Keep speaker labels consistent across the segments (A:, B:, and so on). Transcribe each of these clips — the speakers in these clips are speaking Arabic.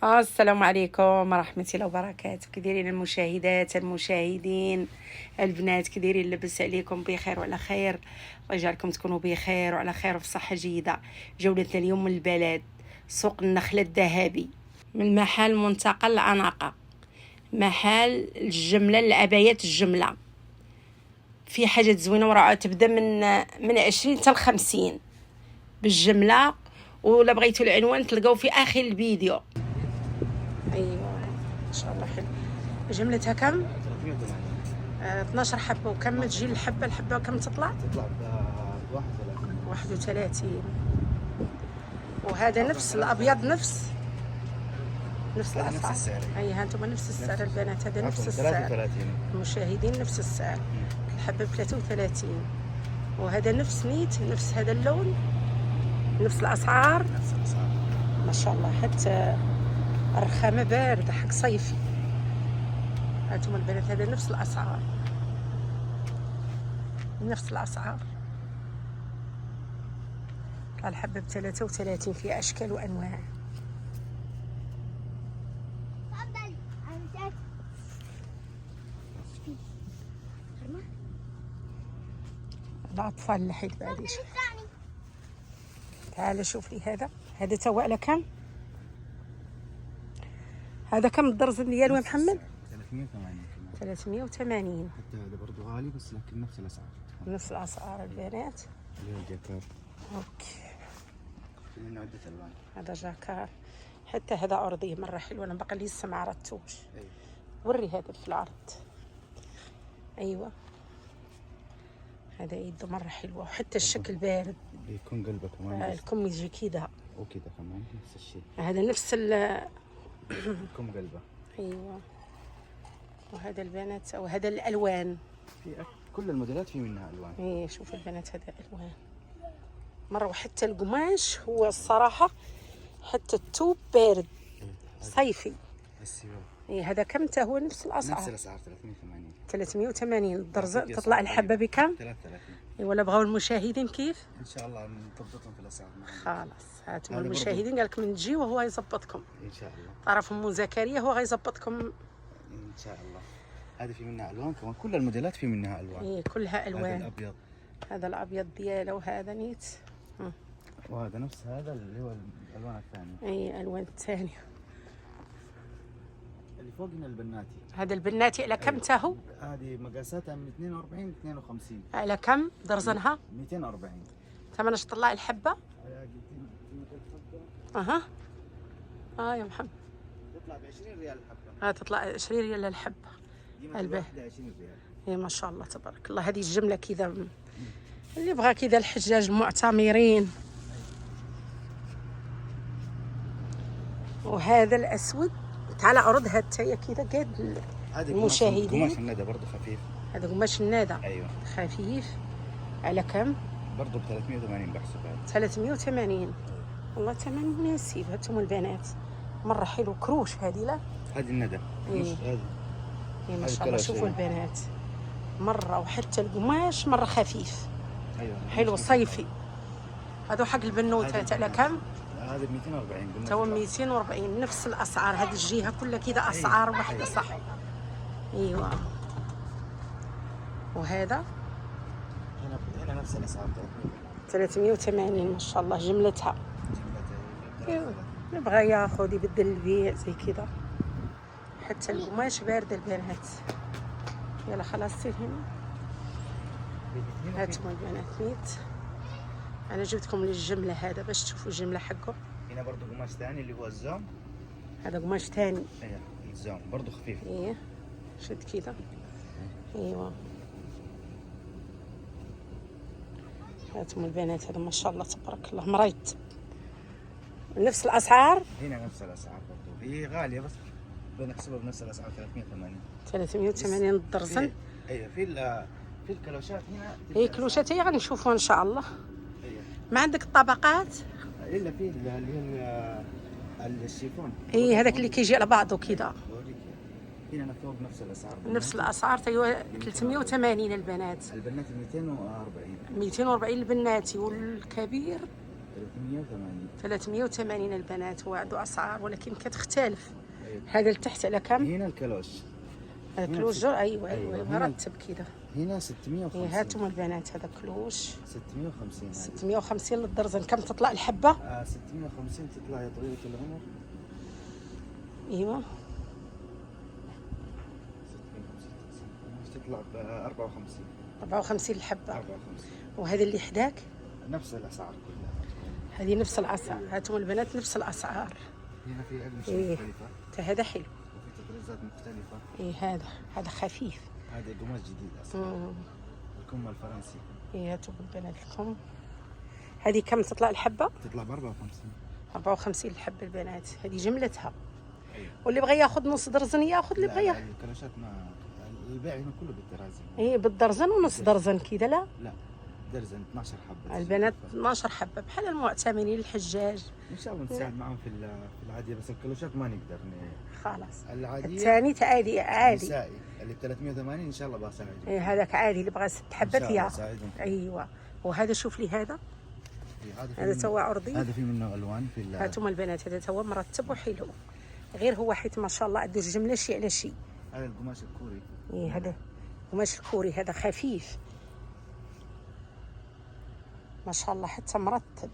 A: السلام عليكم ورحمة الله وبركاته. كديرين المشاهدات المشاهدين البنات؟ كديرين؟ لبس عليكم بخير وعلى خير، الله يجعلكم تكونوا بخير وعلى خير وفي صحة جيدة. جولتنا اليوم من البلد، سوق النخل الذهبي، من محل منتقى العناقة، محل الجملة، العبايات الجملة. في حاجات زوينة ورائعة، تبدا من 20 حتى 50 بالجملة. ولا بغيتوا العنوان تلقاو في آخر الفيديو. ايوه ان شاء الله حلو. جملتها كم؟ 12 حبه. وكم تجي الحبه وكم تطلع
B: ب
A: 31. وهذا نفس الابيض، نفس الاسعار. اي هانتم نفس السعر البنات، هذا نفس السعر
B: 33.
A: المشاهدين نفس السعر. الحبه ب 33 وهذا نفس نفس هذا اللون، نفس الاسعار ما شاء الله. حتى الرخامه بارده حق صيفي. هانتم البنات هذا نفس الاسعار، نفس الاسعار. الحبه ب 33 في اشكال وانواع. الاطفال اللي حيت بعد شوف. تعال شوف لي هذا توا على كم؟ هذا كم الدرزن ديالو يا محمد؟ 380.
B: حتى هذا برضه غالي بس لكن نفس الاسعار.
A: نفس الاسعار البنات.
B: اللي هو الجاكار.
A: اوكي.
B: في عدة الوان.
A: هذا جاكار. حتى هذا ارضي مره حلو، انا باقي لسه ما عرضتوش.
B: ايوه.
A: وري هذا في العرض. ايوه هذا يده مره حلوه، وحتى الشكل بارد.
B: يكون قلبه كمان.
A: الكم يجي كذا
B: وكذا كمان نفس الشيء.
A: هذا نفس
B: يكون قلبه.
A: ايوه. وهذا البنات، او هذا الالوان.
B: في كل الموديلات في منها الوان.
A: ايه شوف البنات هذا الوان مره. وحتى القماش هو الصراحه، حتى التوب بارد صيفي.
B: السيوف.
A: ايه هذا كم تا هو نفس الاسعار؟
B: نفس الاسعار 380.
A: 380 الدرزه. تطلع الحبه بكم؟
B: 33.
A: ايه ولا بغاو المشاهدين كيف؟
B: ان شاء الله نضبطهم في الاسعار.
A: خلاص هاتوا المشاهدين، قال لكم من تجي وهو يظبطكم.
B: ان شاء الله.
A: تعرف ام زكريا هو غيظبطكم
B: ان شاء الله. هذه في منها الوان كمان، كل الموديلات في منها الوان.
A: ايه كلها الوان.
B: هذا الابيض.
A: هذا الابيض دياله، وهذا نيت.
B: وهذا نفس هذا اللي هو الالوان الثانيه.
A: اي الوان الثانيه.
B: اللي فوق هنا البناتي.
A: هذا البناتي على كم تاهو؟
B: هذه مقاساتها من 42 ل 52.
A: على كم درزنها؟
B: 240.
A: ثمن اش طلع الحبه؟ اها. يا محمد
B: تطلع ب 20 ريال الحبه.
A: تطلع 20 ريال الحبه.
B: الواحده 20 ريال.
A: اي ما شاء الله تبارك الله. هذه الجمله كذا اللي بغى كذا، الحجاج المعتمرين. وهذا الاسود. تعال عرض هاد تايا كذا قد المشاهدين.
B: قماش الندى برضه خفيف.
A: هذا قماش الندى.
B: ايوه
A: خفيف. على كم؟
B: برضه ب 380 بحسب هذا.
A: 380 والله ثمن مناسب. هاتهم البنات مره حلو. كروش هذه لا؟
B: هذه الندى.
A: إيه.
B: هذه
A: ما شاء الله. شوفوا البنات مره. وحتى القماش مره خفيف.
B: ايوه
A: حلو صيفي. هذا حق البنوتات على كم؟
B: هذا ب 240.
A: تو 240 نفس الاسعار. هذه الجهه كلها كذا اسعار واحده صح. ايوه. وهذا
B: هنا نفس الاسعار
A: 380 ما شاء الله جملتها. ايوه نبغى ياخذ يبدل البيع زي كذا. حتى القماش بارد البنات. يلا خلاص سير هنا. هاتم البنات ميت. انا جبتكم للجمله هذا باش تشوفوا الجمله حقه.
B: هنا برضه قماش ثاني اللي هو الزوم.
A: هذا قماش ثاني.
B: ايوه الزوم برضه خفيف.
A: ايه شد كذا. ايوه هاتم البنات هذا ما شاء الله تبارك الله مريت. نفس الاسعار.
B: هنا نفس الاسعار برضه. هي غاليه بس بنحسبها بنفس الاسعار 380.
A: 380 الدرزن.
B: ايوه في الكلوشات هنا.
A: هي كلوشات هي غنشوفوها ان شاء الله.
B: ايوه.
A: ما عندك الطبقات؟
B: الا في اللي هي الشيفون.
A: اي هذاك اللي كيجي على بعضه كذا.
B: هنا فوق نفس الاسعار.
A: نفس الاسعار. ايوه 380 البنات.
B: البنات 240.
A: 240 البناتي. والكبير
B: 380.
A: 380 البنات. وعدوا اسعار ولكن كتختلف.
B: أيوة.
A: هذا لتحت على كم؟
B: هنا الكلوش
A: هذا كلوش ايوه
B: أيوة.
A: مرتب كذا.
B: هنا 650.
A: إيه هاتم البنات هذا كلوش
B: 650 هذه.
A: 650 للدرزن. كم تطلع الحبه؟
B: 650 تطلع يا طويلة العمر.
A: ايوه
B: 650 تطلع ب 54.
A: 54 الحبه.
B: 54
A: وهذا اللي حداك
B: نفس الاسعار كلها.
A: هذه نفس الاسعار. هاتم البنات نفس الاسعار.
B: هنا في اقمشه
A: إيه.
B: مختلفه
A: هذا حلو.
B: وفي تطريزات مختلفه.
A: ايه هذا خفيف.
B: هذا قماش جديد اصلا. الكم الفرنسي.
A: ايه هاتوا البنات لكم. هذه كم تطلع الحبه؟
B: تطلع ب 54.
A: 54 الحبه البنات. هذه جملتها.
B: ايوه.
A: واللي بغى ياخذ نص درزن ياخذ، اللي بغى
B: الكلاشات ما البيع هنا كله بالدرازين.
A: ايه بالدرزن ونص درزن كذا. لا
B: درزن 12 حبه.
A: البنات 12 حبه بحال المعتمرين الحجاج.
B: ان شاء الله نساعد معهم في العاديه، بس الكلاشات ما نقدر
A: خلاص.
B: العاديه
A: الثاني عادي.
B: نسائي اللي ب 380 ان شاء الله بساعدهم.
A: ايه هذاك عادي اللي بغى 6 حبات ياخذ. ايوه. وهذا شوف لي هذا هذا توا عرضي.
B: هذا في منه الوان في
A: هاتم البنات. هذا توا مرتب وحلو، غير هو حيت ما شاء الله عنده الجمله شيء على شيء.
B: هذا القماش الكوري.
A: ايه هذا قماش الكوري. هذا خفيف ما شاء الله حتى مرتب.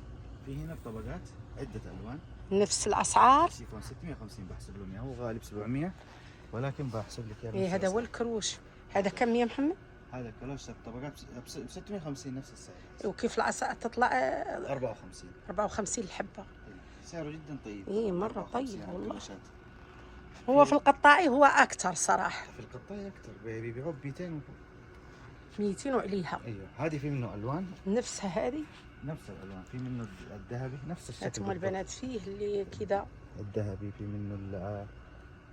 B: في هنا الطبقات عده الوان
A: نفس الاسعار.
B: سيفون 650 بحسب لهم اياه، هو غالب 700 ولكن بحسب لك اياه.
A: ايه هذا هو الكروش. هذا كم يا محمد؟
B: هذا الكلوش الطبقات ب 650 نفس السعر.
A: وكيف الاسعار تطلع؟
B: 54.
A: 54 الحبه.
B: سعره جدا طيب.
A: ايه مره طيب والله.
B: الكلوشات.
A: هو في القطاعي هو اكثر صراحه.
B: في القطاعي اكثر بيبيعوه ب 200
A: 200 وعليها.
B: ايوه. هذه في منه الوان
A: نفسها هذه.
B: نفس الالوان. في منه الذهبي نفس الشكل.
A: هاتم البنات فيه اللي كذا
B: الذهبي، في منه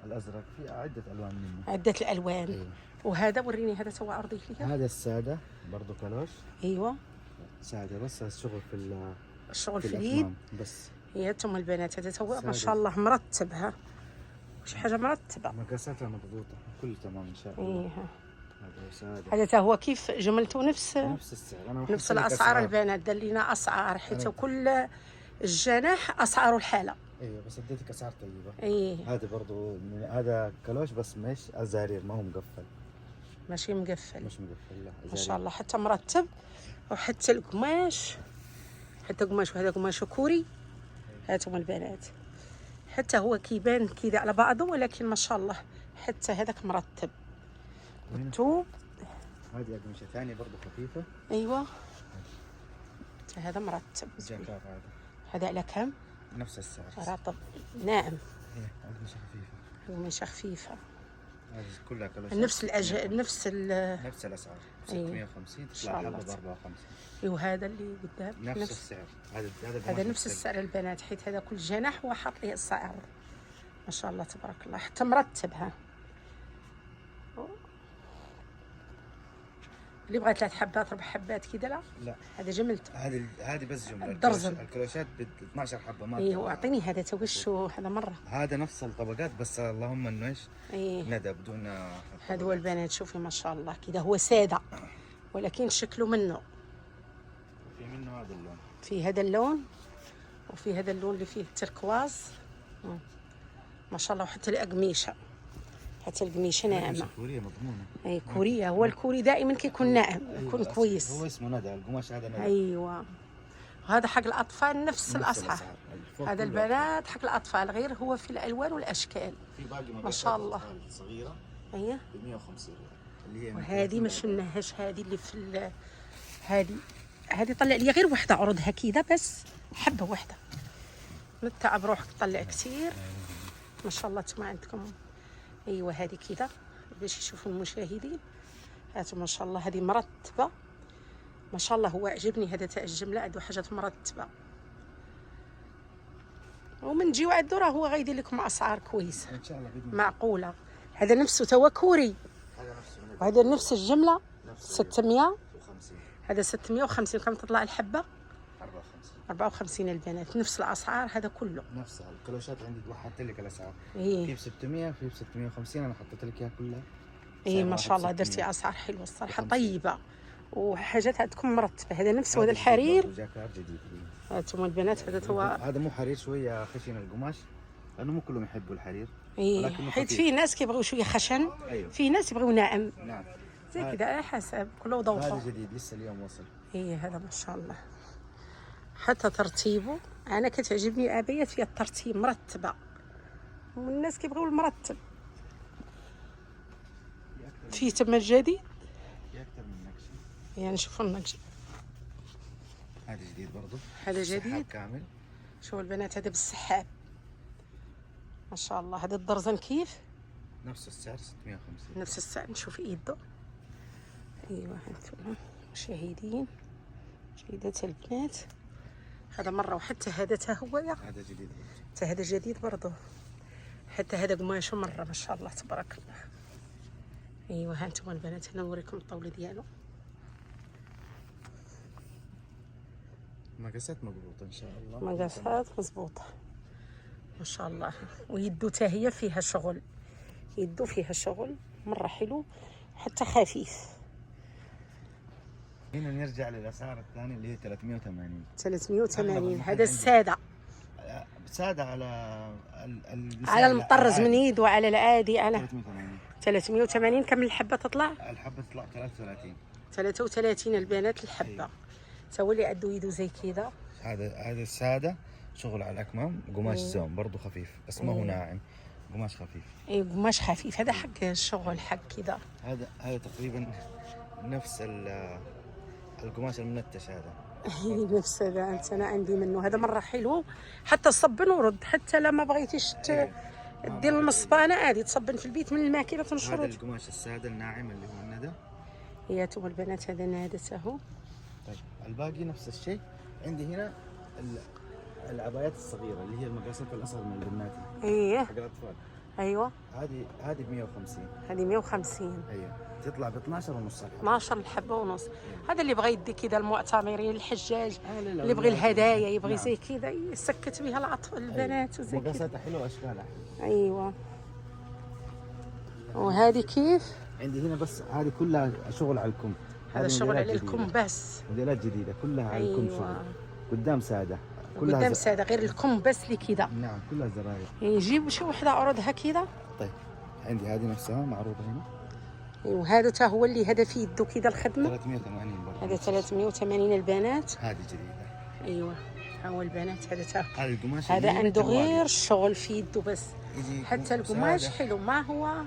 B: الازرق، في عده الوان منه.
A: عده الالوان.
B: أيوة.
A: وهذا وريني هذا سوى عرضي لي.
B: هذا الساده برضه كلوش.
A: ايوه
B: ساده بس الشغل في
A: الشغل في
B: الأكمام
A: اليد
B: بس.
A: هي هاتم البنات. هذا سوى ما
B: سادة.
A: شاء الله مرتبها. وش حاجه مرتبه.
B: مقاساتها مضبوطه كل تمام ان شاء الله.
A: ايه
B: هذا ساده.
A: هذا تا هو كيف جملته نفس
B: السعر. انا
A: نفس الاسعار. البنات دلينا اسعار حيت كل الجناح اسعاره الحاله.
B: ايوه بس اديتك اسعار طيبه.
A: ايه
B: هذا برضو هذا كلوش بس مش ازارير، ما هو مقفل.
A: ماشي مقفل.
B: مش مقفل لا
A: ما شاء الله حتى مرتب. وحتى القماش حتى قماش. وهذا قماش كوري. هاتم البنات. حتى هو كيبان كذا على بعضه ولكن ما شاء الله حتى هذاك مرتب. مكتوب.
B: هذه قماشه ثانيه برضو خفيفه.
A: ايوه هذا مرتب.
B: جاكاف هذا.
A: هذا على كم؟
B: نفس السعر.
A: رطب ناعم.
B: ايه قماشه خفيفه.
A: قماشه خفيفه.
B: هذه كلها كلوشات.
A: نفس نفس
B: الاسعار.
A: أيوة.
B: 650 تطلع حبه ب 54.
A: وهذا اللي قدام
B: نفس السعر.
A: هذا نفس السعر البنات حيت هذا كل جناح هو حاط ليه السعر. ما شاء الله تبارك الله حتى مرتبها. اللي بغى 3 حبات 4 حبات كذا لا هذا جملته.
B: هذه بس جمله.
A: الدرزن.
B: الكلوشات ب 12 حبه ما.
A: ايوه اعطيني هذا توشو. هذا مره.
B: هذا نفس الطبقات بس اللهم انه ايش؟
A: ايه
B: ندى بدون.
A: هذا هو البنات. شوفي ما شاء الله كذا هو ساده ولكن شكله منه.
B: في منه هذا اللون.
A: في هذا اللون وفي هذا اللون اللي فيه التركواز. ما شاء الله. وحتى الأقميشة حتى القميشة ناعمة.
B: كورية مضمونة.
A: اي كورية. هو الكوري دائما كيكون ناعم. يكون كويس.
B: هو اسمه ندى. القماش هذا ندى.
A: ايوه. وهذا حق الأطفال نفس الأسعار. هذا البنات حق الأطفال غير هو في الألوان والأشكال.
B: في باقي
A: ما شاء الله.
B: صغيرة.
A: ايوه
B: ب 150 اللي هي.
A: وهذه ما شفناهاش. هذه اللي في هذه طلع لي غير وحده عرضها كذا بس حبه واحده. من التعب روحك تطلع كثير. ما شاء الله انتم عندكم. ايوه هذه كذا باش يشوفوا المشاهدين. هاتوا ما شاء الله هذه مرتبه. ما شاء الله هو عجبني هذا تاع الجمله. عنده حاجات مرتبه ومن نجيو عنده راه هو غيدير لكم اسعار كويسه
B: ان شاء الله
A: معقوله. هذا نفسه توا كوري.
B: هذا نفسه.
A: وهذا نفس الجمله 600.
B: 50.
A: هذا 650. كم تطلع الحبه؟
B: 54.
A: 54 البنات. نفس الاسعار هذا كله.
B: نفسها. الكلوشات عندي وحدت لك الاسعار.
A: ايه
B: في ب 600 في ب 650 انا حطيت لك اياها كلها.
A: ايه ما شاء الله درتي اسعار حلوه الصراحه طيبه. وحاجات عندكم مرتبه. هذا نفس وهذا الحرير.
B: جاكار جديد.
A: هانتوما البنات هذا هو.
B: هذا مو حرير، شويه خشن القماش، لانه مو كلهم يحبوا الحرير.
A: اي حيت في ناس كيبغيو شويه خشن.
B: أيوه.
A: في ناس يبغيو ناعم.
B: نعم.
A: زي كذا على حسب كل وذوقه.
B: هذا جديد لسه اليوم وصل.
A: اي هذا ما شاء الله. حتى ترتيبه انا كتعجبني الابيات فيها الترتيب مرتبه، والناس كيبغيو المرتب. فيه تما الجديد
B: في اكثر من نقشه.
A: يعني شوفوا النقش.
B: هذا جديد برضو.
A: هذا جديد
B: سحاب كامل.
A: شوفوا البنات هذا بالسحاب ما شاء الله. هذا الدرزن كيف؟
B: نفس السعر 650.
A: نفس السعر. نشوف ايده. ايوه هانتوما مشاهدين جيدات البنات. هذا مره. وحتى هذا تا هو يا
B: هذا جديد.
A: حتى هذا جديد برضه. حتى هذا قماشه مره ما شاء الله تبارك الله. ايوه هانتوما البنات هنا نوريكم الطاوله ديالو.
B: مقاسات مضبوطه ان شاء الله.
A: مقاسات مضبوطه ما شاء الله. ويدو تا هي فيها شغل. يدو فيها شغل مره حلو حتى خفيف.
B: هنا نرجع للاسعار الثانيه اللي هي 380.
A: 380 هذا الساده.
B: ساده على
A: على المطرز من يد وعلى العادي على
B: 380.
A: 380. كم الحبه تطلع؟
B: الحبه تطلع 33.
A: 33 البنات الحبه.
B: أيوة.
A: سوي لي عنده يدو زي كذا.
B: هذا الساده شغل على الاكمام، قماش زوم برضه خفيف بس ما هو ناعم، قماش خفيف.
A: اي قماش خفيف. هذا حق الشغل حق كذا.
B: هذا تقريبا نفس القماش المنتش هذا.
A: نفس هذا انت انا عندي منه. هذا مره حلو حتى تصبن ورد. حتى لما بغيتيش دير المصبانه عادي تصبن في البيت من الماكينه تنشر.
B: هذا القماش الساده الناعم اللي هو الندى.
A: يا تو البنات هذا نادى اهو.
B: طيب الباقي نفس الشيء. عندي هنا العبايات الصغيره اللي هي المقاسات الاصغر من البناتي.
A: ايه
B: حق الاطفال.
A: ايوه
B: هذه ب 150.
A: هذه 150.
B: ايوه تطلع ب 12 ونص الحبه.
A: 12 الحبه ونص. هذا اللي بغى يدي كذا المعتمرين الحجاج اللي يبغي الهدايا يبغي زي كذا يسكت بها الأطفال البنات وزي كذا.
B: مقاساتها حلوه واشكالها حلوه.
A: ايوه. وهذه كيف؟
B: عندي هنا بس هذه كلها شغل على الكم.
A: هذا شغل على الكم بس.
B: موديلات جديده كلها على الكم. شغل قدام ساده.
A: قدام ساده غير الكم بس اللي كذا.
B: نعم كلها زراير.
A: يجيب شي وحده عرضها كذا.
B: طيب عندي هذه نفسها معروضه هنا.
A: ايوه هذا تا هو اللي هذا في يده كذا الخدمه.
B: 380 برضه.
A: هذا 380 البنات.
B: هذه جديده.
A: ايوه ها هو البنات هذا تا.
B: هذا القماش
A: هذا عنده غير الشغل في يده بس. حتى القماش
B: سادة.
A: حلو. ما هو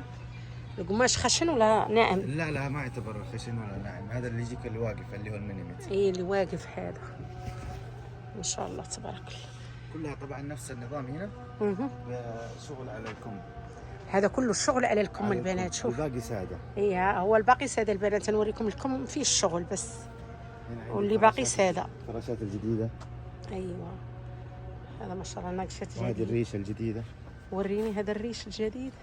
A: القماش خشن ولا ناعم؟
B: لا ما يعتبر خشن ولا ناعم. هذا اللي يجيك اللي واقف اللي هو المينيمت.
A: اي اللي واقف هذا ما شاء الله تبارك الله.
B: كلها طبعا نفس النظام هنا. شغل على الكم.
A: هذا كله الشغل على الكم
B: على
A: البنات. شوف
B: الباقي ساده.
A: اي هو الباقي ساده البنات. نوريكم الكم فيه الشغل بس واللي باقي ساده.
B: الفراشات الجديده.
A: ايوه هذا ما شاء الله نقشة جديدة.
B: وهذه الريشه الجديده.
A: وريني هذا الريش الجديد.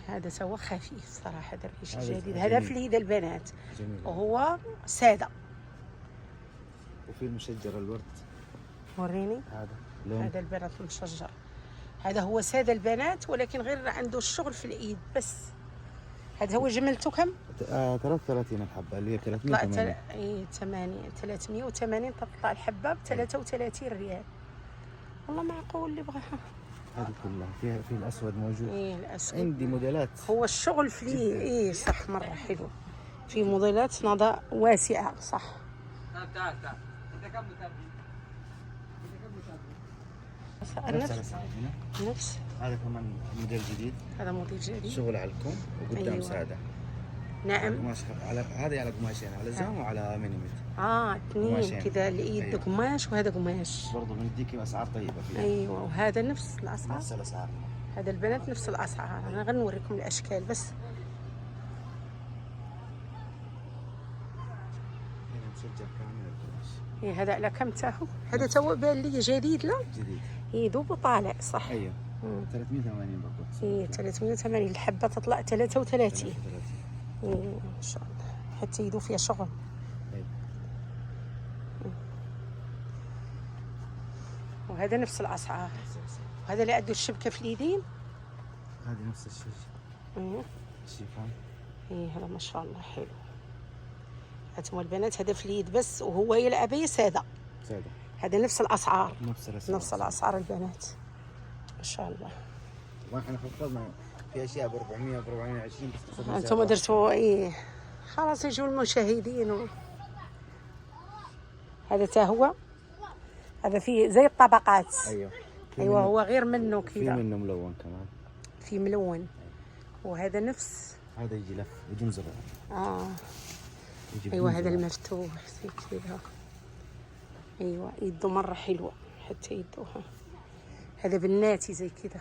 A: هذا سوا خفيف صراحه. هذا الريش
B: هذا
A: الجديد
B: جميل.
A: هذا في اليد البنات.
B: جميل.
A: وهو ساده.
B: وفي المشجر الورد.
A: وريني
B: هذا لون.
A: هذا البنات المشجر. هذا هو ساده البنات ولكن غير عنده الشغل في الايد بس. هذا هو جملته كم؟
B: 33 الحبه اللي هي 380.
A: اي 380 تطلع الحبه ب 33 ريال. والله معقول اللي بغاها.
B: هذه كلها فيها في الاسود موجود.
A: اي الاسود.
B: عندي موديلات.
A: هو الشغل في اي صح مره حلو. في موديلات نضاء واسعه صح. تعال انت كم متابعين؟ نفس
B: هذا كمان موديل جديد.
A: هذا موديل جديد.
B: شغل على الكم وقدام
A: أيوة.
B: ساده.
A: نعم.
B: قماش على هذه على قماشين على زام وعلى مينيمت.
A: اثنين كذا الايد. أيوة. قماش وهذا قماش.
B: برضه بنديكي اسعار طيبه فيها.
A: ايوه وهذا نفس الاسعار.
B: نفس الاسعار.
A: هذا البنات نفس الاسعار. انا غنوريكم الاشكال بس.
B: هنا مسجل كامل القماش.
A: إيه هذا على كم تاهو؟ هذا تو بان لي جديد. لا
B: جديد.
A: يذوب وطالع صح.
B: ايوه 380 برضه.
A: ايه 380 الحبه تطلع 33. ايه ما شاء الله حتى يذوب فيها شغل.
B: أيوة.
A: وهذا نفس الاسعار. وهذا اللي عنده الشبكه في اليدين.
B: هذه نفس الشيء.
A: ايه
B: الشيفان.
A: ايه هذا ما شاء الله حلو. هاتم البنات، هذا في اليد بس، وهو هي العباية سادة.
B: سادة.
A: هذا نفس الاسعار،
B: نفس
A: الاسعار البنات ما شاء الله.
B: واحنا خفضنا في اشياء ب 400 ب 420 بس خفضنا.
A: انتم درتوا ايه خلاص يجوا المشاهدين هذا تا هو، هذا فيه زي الطبقات. ايوه هو غير منه كذا،
B: في منه ملون كمان،
A: في ملون. وهذا نفس،
B: هذا يجي لف يجي مزرع.
A: ايوه هذا المفتوح زي كذا. ايوه يده مره حلوه حتى يدوها. هذا بناتي زي كذا.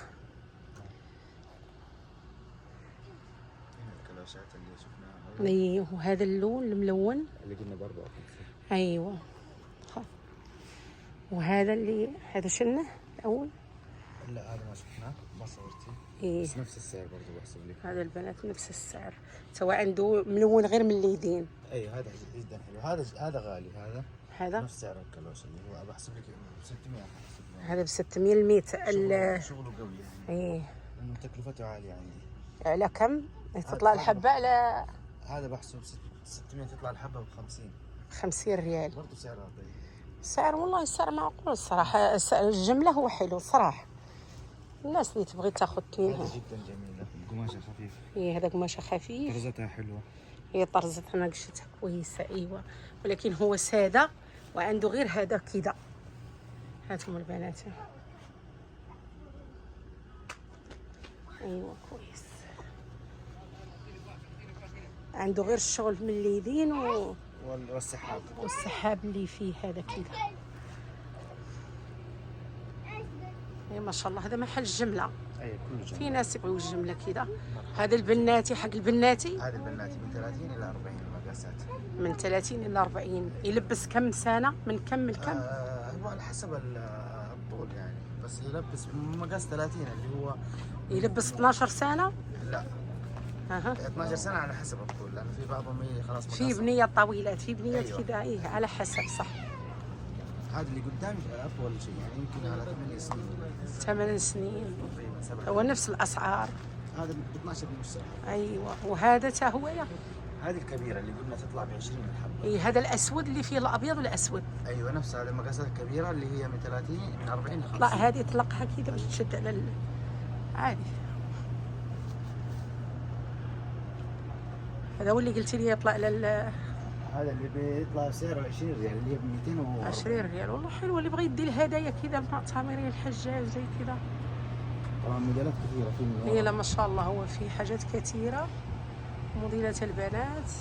B: الكلاشات اللي شفناها.
A: ايوه وهذا اللون الملون
B: اللي قلنا ب 54.
A: ايوه. وهذا اللي هذا شنه الاول؟
B: لا هذا ما شفناه ما صورتي.
A: إيه؟
B: بس نفس السعر برضه بحسب لك.
A: هذا البنات نفس السعر، سواء عنده ملون غير من اليدين.
B: اي هذا جدا حلو. هذا غالي. هذا نفس سعر الكلوش اللي هو بحسب لك ب 600.
A: هذا ب 600 المتر.
B: شغله قوي يعني.
A: ايه
B: لانه تكلفته عاليه عندي.
A: على كم تطلع الحبه؟ على
B: هذا بحسب 600 تطلع الحبه ب
A: 50 ريال
B: برضه سعرها طيب.
A: سعر والله السعر معقول الصراحه. الجمله هو حلو صراحه، الناس اللي تبغي تاخذ منها.
B: هذا جدا جميله، القماشه خفيفه.
A: ايه هذا قماشه خفيف،
B: طرزتها حلوه.
A: هي طرزتها نقشتها كويسه. ايوه ولكن هو ساده وعنده غير هذا كذا. هاتهم البنات. ايوه كويس، عنده غير الشغل من اليدين والسحاب اللي فيه هذا كذا. اي ما شاء الله. هذا محل الجمله.
B: اي كله جمله.
A: في ناس يبغوا الجمله كذا. هذا البناتي حق البناتي.
B: هذا البناتي من 30 الى 40 المقاسات.
A: من 30 الى 40. يلبس كم سنه؟ من كم لكم؟
B: هو على حسب الطول يعني، بس يلبس مقاس 30 اللي هو
A: يلبس 12 سنه.
B: لا 12 سنه على حسب الطول، لانه في بعضهم خلاص
A: في بنيه طويلات، في بنيات
B: أيوة.
A: كذا. ايه على حسب صح.
B: هذا اللي قدامي اطول شيء يعني يمكن على 8 سنين.
A: 8 سنين
B: تقريبا
A: هو نفس الاسعار.
B: هذا ب 12 ونص.
A: ايوه وهذا تا هو يا
B: هذه الكبيره اللي قلنا تطلع ب 20 الحبه.
A: اي هذا الاسود اللي فيه الابيض والاسود.
B: ايوه نفس هذه المقاسات الكبيره اللي هي من 30 من 40 ل 50.
A: لا هذه اطلقها كذا باش تشد على عادي. هذا هو اللي قلت لي يطلع
B: هذا اللي بيطلع سعره 20 ريال اللي هي ب
A: 220 ريال. والله حلو اللي بغى يدي الهدايا كذا لمعتمرين الحجاج زي كذا.
B: طبعا موديلات كثيره في
A: هي لا ما شاء الله هو في حاجات كثيره. موديلات البنات